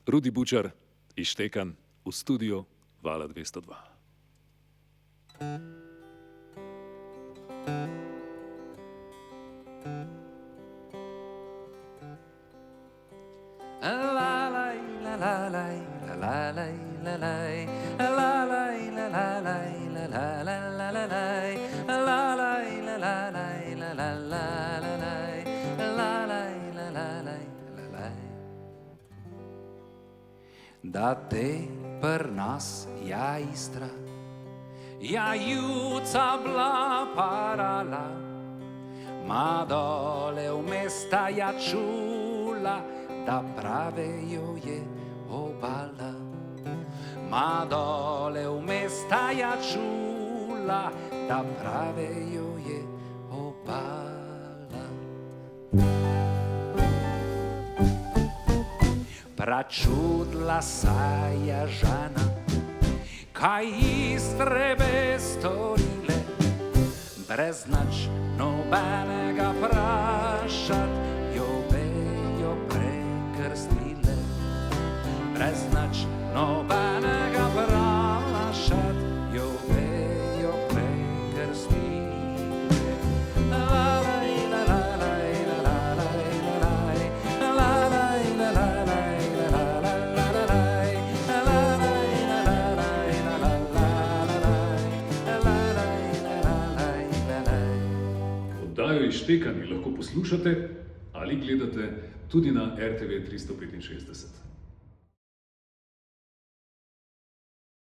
Rudi Bučar, Ištekan, v studiu Vala 202. Da te pri nas ja Istra, ja juca bila parala, ma dole v mesta ja čula, da pravejo je obala. Ma dole v mesta ja čula, da pravejo je obala. Pračudla saja žana, kaj Istrebe storile, brez nič nobenega prašat, jo vejo prekrstile. Brez nič nobenega prašat, jo vejo prekrstile. Oddajo Ištekani lahko poslušate ali gledate tudi na RTV 365.